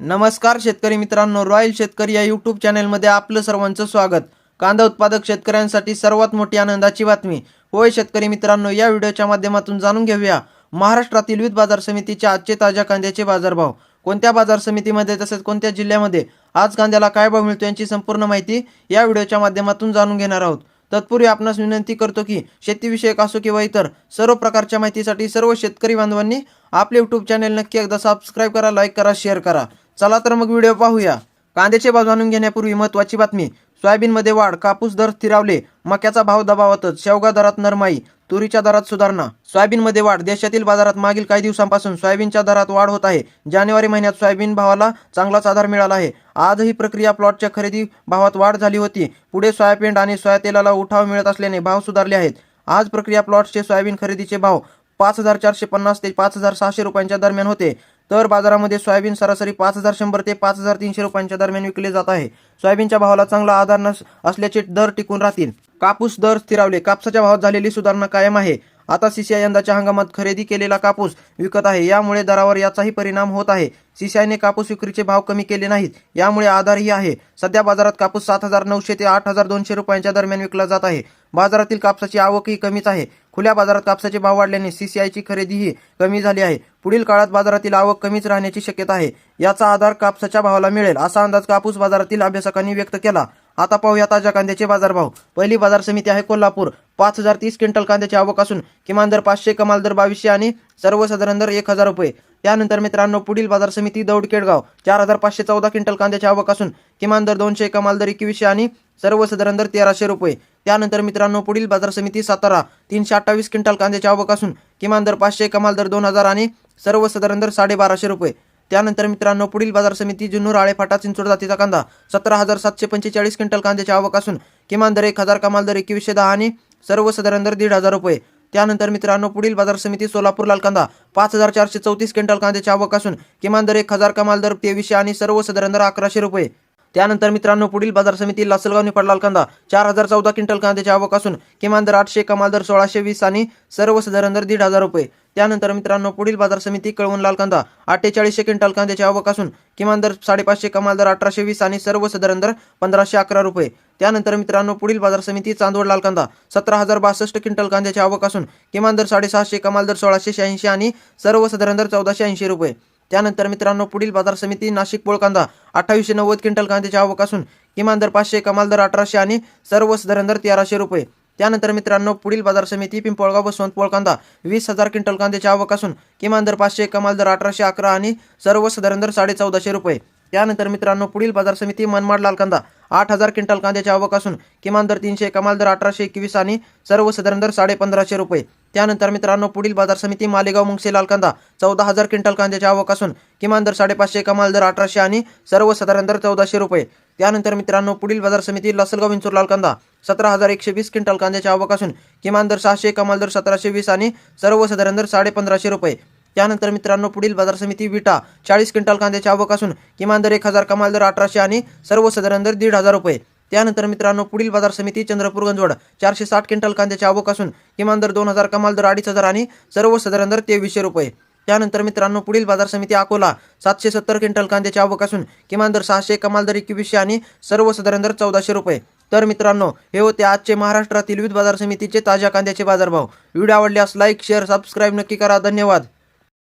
नमस्कार शेतकरी मित्रांनो, रॉयल शेतकरी या यूट्यूब चॅनलमध्ये आपलं सर्वांचं स्वागत। कांदा उत्पादक शेतकऱ्यांसाठी सर्वात मोठी आनंदाची बातमी। होय शेतकरी मित्रांनो, या व्हिडिओच्या माध्यमातून जाणून घेऊया महाराष्ट्रातील विविध बाजार समितीचे आजचे ताज्या कांद्याचे बाजारभाव। कोणत्या बाजार समितीमध्ये तसेच कोणत्या जिल्ह्यामध्ये आज कांद्याला काय भाव मिळतो यांची संपूर्ण माहिती या व्हिडिओच्या माध्यमातून जाणून घेणार आहोत। तत्पूर्वी आपणास विनंती करतो की शेतीविषयक असो किंवा इतर सर्व प्रकारच्या माहितीसाठी सर्व शेतकरी बांधवांनी आपले यूट्यूब चॅनल नक्की एकदा सबस्क्राइब करा, लाईक करा, शेअर करा। चला तर मग व्हिडिओ पाहूया। कांद्याचे भाव जाणून घेण्यापूर्वी महत्त्वाची बातमी। सोयाबीनमध्ये वाढ, कापूस दर स्थिरावले, मक्याचा भाव दबावातच, शेवगा दरात नरमाई, तुरीच्या दरात सुधारणा। सोयाबीनमध्ये वाढ, देशातील बाजारात मागील काही दिवसांपासून सोयाबीनच्या दरात वाढ होत आहे। जानेवारी महिन्यात सोयाबीन भावाला चांगलाच आधार मिळाला आहे। आज ही प्रक्रिया प्लॉटच्या खरेदी भावात वाढ झाली होती। पुढे सोयाबीन आणि सोयातेलाला उठाव मिळत असल्याने भाव सुधारले आहेत। आज प्रक्रिया प्लॉटचे सोयाबीन खरेदीचे भाव 5450 ते 5600 रुपयांच्या दरम्यान होते, तर बाजारामध्ये सोयाबीन सरासरी 5100 ते 5300 रुपयांच्या दरम्यान विकले जात आहे। सोयाबीनच्या भावाला चांगला आधार असल्याचे दर टिकून राहतील। कापूस दर स्थिरावले, कापसाच्या भावात झालेली सुधारणा कायम आहे। आता सीसीआय यंदाच्या हंगामात खरेदी केलेला कापूस विकत आहे, यामुळे दरावर याचाही परिणाम होत आहे। सीसीआयने कापूस विक्रीचे भाव कमी केले नाहीत, यामुळे आधारही आहे। सध्या बाजारात कापूस 7900 ते 8200 रुपयांच्या दरम्यान विकला जात आहे। बाजारातील कापसाची आवकही कमीच आहे। खुल्या बाजारात कापसाचे भाव वाढल्याने सीसीआयची खरेदीही कमी झाली आहे। पुढील काळात बाजारातील आवक कमीच राहण्याची शक्यता आहे। याचा आधार कापसाच्या भावाला मिळेल, असा अंदाज कापूस बाजारातील अभ्यासकांनी व्यक्त केला। आता पाहूया ताज्या कांद्याचे बाजारभाव। पहिली बाजार समिती आहे कोल्हापूर। 5030 क्विंटल कांद्याची आवक असून किमान दर 500, कमाल दर 2200 आणि सर्वसाधारण दर 1000 रुपये। त्यानंतर मित्रांनो पुढील बाजार समिती दौंड केडगाव। 4514 क्विंटल कांद्याची आवक असून किमान दर 200, कमाल दर 2100 आणि सर्वसाधारण दर 1300 रुपये। त्यानंतर मित्रांनो पुढील बाजार समिती सातारा। 328 क्विंटल कांद्याची आवक असून किमान दर 500, कमाल दर 2000 आणि सर्वसाधारण दर 1250 रुपये। त्यानंतर मित्रांनो पुढील बाजार समिती जुन्नर आळेफाटा चिंचोड जातीचा कांदा। 17745 क्विंटल कांद्याची आवक असून किमान दर 1000, कमाल दर 2110 आणि सर्वसाधारण दर 1500 रुपये। त्यानंतर मित्रांनो पुढील बाजार समिती सोलापूर लाल कांदा। 5434 क्विंटल कांद्याची आवक असून किमान दर 1000, कमाल दर 2300 आणि सर्वसाधारण दर 1100 रुपये। त्यानंतर मित्रांनो पुढील बाजार समिती लासलगाव निफाड लाल कांदा। 4014 क्विंटल कांद्याची आवक असून किमान दर 800, कमाल दर 1620 आणि सर्वसाधारण दर 1500 रुपये। त्यानंतर मित्रांनो पुढील बाजार समिती कळवण लाल कांदा। 4800 क्विंटल कांद्याची आवक असून किमान दर 550, कमाल दर 1820 आणि सर्वसाधारण दर 1511 रुपये। त्यानंतर मित्रांनो पुढील बाजार समिती चांदवड लाल कांदा। 17062 क्विंटल कांद्याची आवक असून किमान दर 650, कमाल दर 1686 आणि सर्वसाधारण दर 1480 रुपये। त्यानंतर मित्रांनो पुढील बाजार समिती नाशिक पोळ कांदा। 2890 क्विंटल कांद्याची आवक असून किमान दर 500, कमाल दर 1800 आणि सर्वसाधारण दर 1300 रुपये। त्यानंतर मित्रांनो पुढील बाजार समिती पिंपळगाव बसवंत पोळ कांदा। 20000 क्विंटल कांद्याची आवक असून किमान दर 500, कमाल दर 1811 आणि सर्वसाधारण दर 1450 रुपये। त्यानंतर मित्रांनो पुढील बाजार समिती मनमाड लाल कांदा। 8000 क्विंटल कांद्याची आवक असून किमान दर 300, कमाल दर 1821 आणि सर्वसाधारण दर 1550 रुपये। त्यानंतर मित्रांनो पुढील बाजार समिती मालेगाव मुंगसे लाल कांदा। 14000 क्विंटल कांद्याची आवक असून किमान दर 550, कमाल दर 1800 आणि सर्वसाधारण दर 1400 रुपये। त्यानंतर मित्रांनो पुढील बाजार समिती लासलगाव विंचूर लाल कांदा। 17120 क्विंटल कांद्याची आवक असून किमान दर 600, कमाल दर 1720 आणि सर्वसाधारण दर 1550 रुपये। त्यानंतर मित्रांनो पुढील बाजार समिती विटा। 40 क्विंटल कांद्याची आवक असून किमान दर 1000, कमाल दर 1800 आणि सर्वसाधारण दर 1500 रुपये। त्यानंतर मित्रांनो पुढील बाजार समिती चंद्रपूर गंजवड। 460 क्विंटल कांद्याची आवक असून किमान दर 2000, कमाल दर 2500 आणि सर्वसाधारण दर 2300 रुपये। त्यानंतर मित्रांनो पुढील बाजार समिती अकोला। 770 क्विंटल कांद्याची आवक असून किमान दर 600, कमाल दर 2100 आणि सर्वसाधारण दर 1400 रुपये। तर मित्रांनो हे होते आजचे महाराष्ट्रातील विविध बाजार समितीचे ताज्या कांद्याचे बाजारभाव। व्हिडिओ आवडल्यास लाईक, शेअर, सबस्क्राईब नक्की करा। धन्यवाद।